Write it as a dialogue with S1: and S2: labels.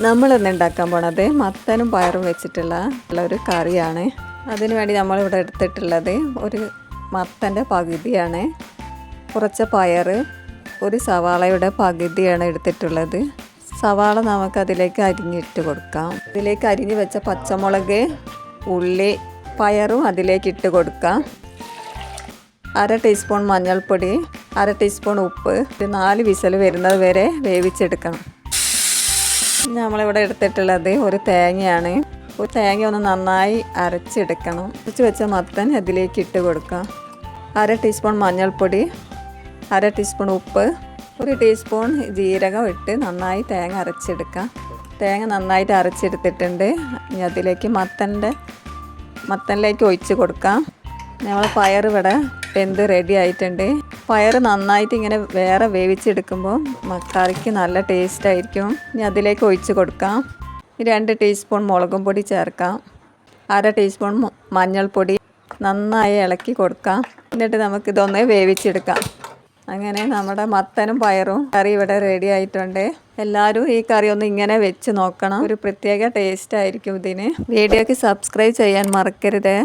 S1: നമ്മളിന്ന് ഉണ്ടാക്കാൻ പോണത് മത്തനും പയറും വെച്ചിട്ടുള്ള ഒരു കറിയാണ്. അതിനു വേണ്ടി നമ്മളിവിടെ എടുത്തിട്ടുള്ളത് ഒരു മത്തൻ്റെ പകുതിയാണ്, കുറച്ച് പയർ, ഒരു സവാളയുടെ പകുതിയാണ് എടുത്തിട്ടുള്ളത്. സവാള നമുക്കതിലേക്ക് അരിഞ്ഞിട്ട് കൊടുക്കാം. ഇതിലേക്ക് അരിഞ്ഞ് വെച്ച പച്ചമുളക്, ഉള്ളി, പയറും അതിലേക്ക് ഇട്ട് കൊടുക്കാം. 1/2 ടീസ്പൂൺ മഞ്ഞൾപ്പൊടി, 1/2 ടീസ്പൂൺ ഉപ്പ്, 4 വിസിൽ വരുന്നത് വരെ വേവിച്ചെടുക്കണം. നമ്മളിവിടെ എടുത്തിട്ടുള്ളത് ഒരു തേങ്ങയാണ്. ഒരു തേങ്ങ ഒന്ന് നന്നായി അരച്ചെടുക്കണം. അരച്ച് വെച്ച മത്തൻ അതിലേക്ക് ഇട്ട് കൊടുക്കാം. 1/2 ടീസ്പൂൺ മഞ്ഞൾപ്പൊടി, 1/2 ടീസ്പൂൺ ഉപ്പ്, 1 ടീസ്പൂൺ ജീരകം ഇട്ട് നന്നായി തേങ്ങ അരച്ചെടുക്കാം. തേങ്ങ നന്നായിട്ട് അരച്ചെടുത്തിട്ടുണ്ട്. ഇനി അതിലേക്ക് മത്തനിലേക്ക് ഒഴിച്ച് കൊടുക്കാം. നമ്മൾ പയർ ഇവിടെ വെന്ത് റെഡി ആയിട്ടുണ്ട്. പയർ നന്നായിട്ട് ഇങ്ങനെ വേറെ വേവിച്ചെടുക്കുമ്പോൾ കറിക്ക് നല്ല ടേസ്റ്റ് ആയിരിക്കും. ഇനി അതിലേക്ക് ഒഴിച്ച് കൊടുക്കാം. 2 ടീസ്പൂൺ മുളകും പൊടി ചേർക്കാം. 1/2 ടീസ്പൂൺ മഞ്ഞൾപ്പൊടി നന്നായി ഇളക്കി കൊടുക്കാം. എന്നിട്ട് നമുക്കിതൊന്ന് വേവിച്ചെടുക്കാം. അങ്ങനെ നമ്മുടെ മത്തനും പയറും കറി ഇവിടെ റെഡി ആയിട്ടുണ്ട്. എല്ലാവരും ഈ കറി ഒന്ന് ഇങ്ങനെ വെച്ച് നോക്കണം. ഒരു പ്രത്യേക ടേസ്റ്റ് ആയിരിക്കും ഇതിന്. വീഡിയോക്ക് സബ്സ്ക്രൈബ് ചെയ്യാൻ മറക്കരുത്.